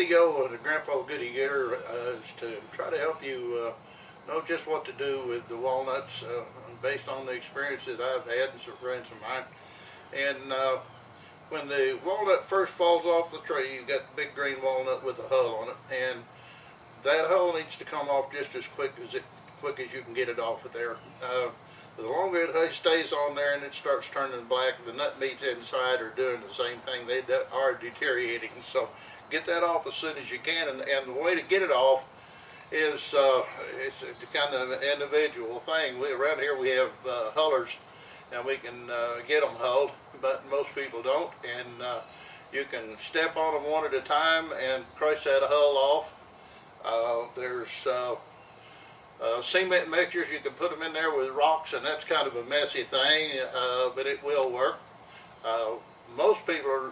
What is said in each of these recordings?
video of the Grandpa Goody Getter is to try to help you know just what to do with the walnuts based on the experiences I've had and some friends of mine. And when the walnut first falls off the tree, you've got the big green walnut with a hull on it, and that hull needs to come off just as quick as you can get it off of there. The longer it stays on there and it starts turning black, the nut meats inside are doing the same thing. They are deteriorating. So get that off as soon as you can. And the way to get it off is it's a kind of an individual thing. Around here we have hullers, and we can get them hulled, but most people don't. And you can step on them one at a time and crush that hull off. There's cement mixtures. You can put them in there with rocks, and that's kind of a messy thing, but it will work. Most people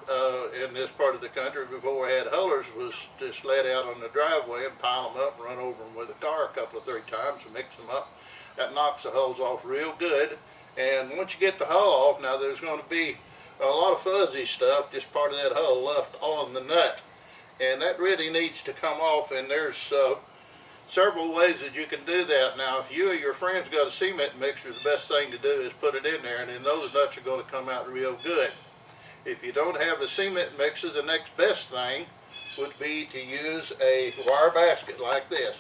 in this part of the country, before we had hullers, was just let out on the driveway and pile them up, run over them with a car a couple of 3 times and mix them up. That knocks the hulls off real good. And once you get the hull off, now there's going to be a lot of fuzzy stuff, just part of that hull left on the nut, and that really needs to come off. And there's several ways that you can do that. Now, if you or your friends got a cement mixer, the best thing to do is put it in there, and then those nuts are going to come out real good. If you don't have a cement mixer, the next best thing would be to use a wire basket like this.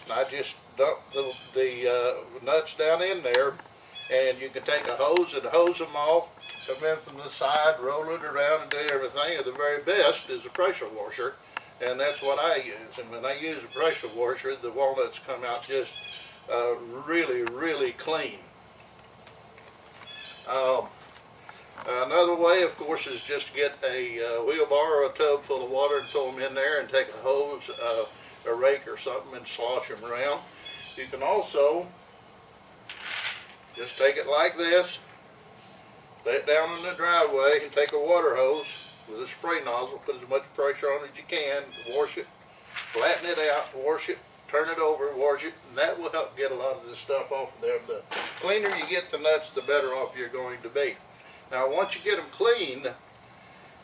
And I just dump the nuts down in there, and you can take a hose and hose them off, come in from the side, roll it around and do everything. And the very best is a pressure washer. And that's what I use. And when I use a pressure washer, the walnuts come out just really, really clean. Another way, of course, is just to get a wheelbarrow or a tub full of water and throw them in there, and take a hose, a rake or something, and slosh them around. You can also just take it like this, lay it down in the driveway, and take a water hose with a spray nozzle, put as much pressure on it as you can, wash it, flatten it out, wash it, turn it over, wash it, and that will help get a lot of this stuff off of there. The cleaner you get the nuts, the better off you're going to be. Now, once you get them cleaned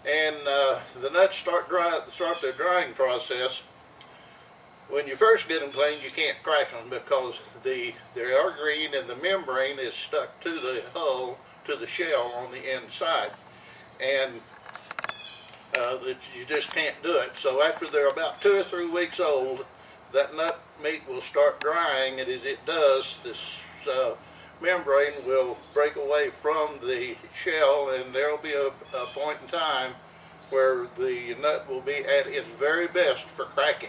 and the nuts start their drying process, when you first get them cleaned, you can't crack them because they are green and the membrane is stuck to the hull, to the shell on the inside, and you just can't do it. So after they're about 2 or 3 weeks old, that nut meat will start drying, and as it does, this membrane will break away from the shell, and there will be a point in time where the nut will be at its very best for cracking.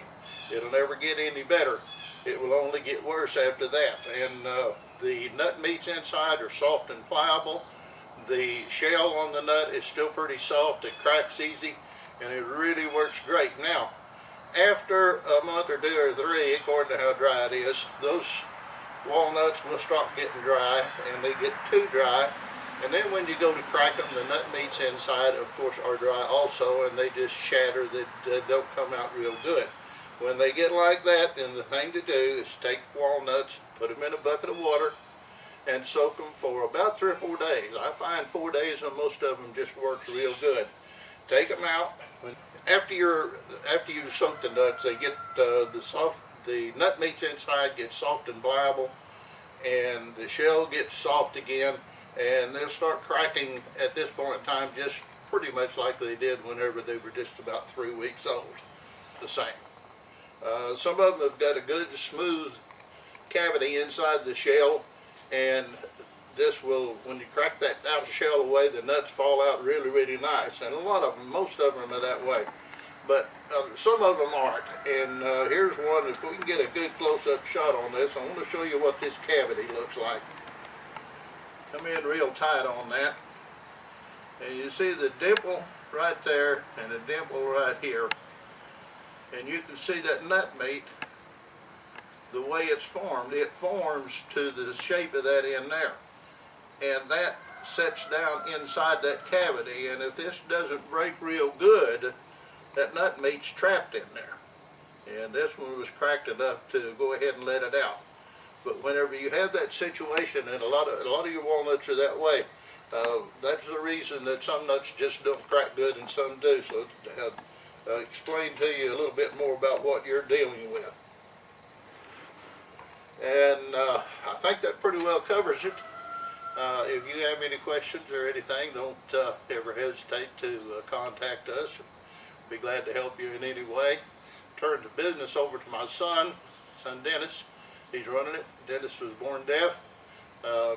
It'll never get any better. It will only get worse after that. And the nut meats inside are soft and pliable. The shell on the nut is still pretty soft. It cracks easy, and it really works great. Now, after a month or 2 or 3, according to how dry it is, those walnuts will start getting dry, and they get too dry. And then when you go to crack them, the nut meats inside, of course, are dry also, and they just shatter. They don't come out real good. When they get like that, then the thing to do is take walnuts, put them in a bucket of water, and soak them for about 3 or 4 days. I find 4 days on most of them just works real good. Take them out. After you soak the nuts, they get the nut meats inside get soft and pliable, and the shell gets soft again, and they'll start cracking at this point in time just pretty much like they did whenever they were just about 3 weeks old. The same. Some of them have got a good smooth cavity inside the shell, and this will, when you crack that outer shell away, the nuts fall out really, really nice. And a lot of them, most of them are that way. But some of them aren't. And here's one. If we can get a good close-up shot on this, I want to show you what this cavity looks like. Come in real tight on that. And you see the dimple right there and the dimple right here. And you can see that nut meat, the way it's formed. It forms to the shape of that in there. And that sets down inside that cavity. And if this doesn't break real good, that nut meat's trapped in there. And this one was cracked enough to go ahead and let it out. But whenever you have that situation, and a lot of your walnuts are that way, that's the reason that some nuts just don't crack good and some do. So explain to you a little bit more about what you're dealing with. And I think that pretty well covers it. If you have any questions or anything, don't ever hesitate to contact us. Be glad to help you in any way. Turn the business over to my son Dennis. He's running it. Dennis was born deaf,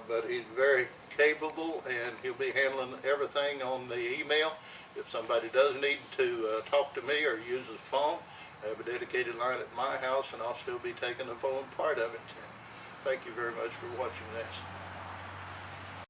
but he's very capable, and he'll be handling everything on the email. If somebody does need to talk to me or use the phone, I have a dedicated line at my house, and I'll still be taking the phone part of it. Thank you very much for watching this.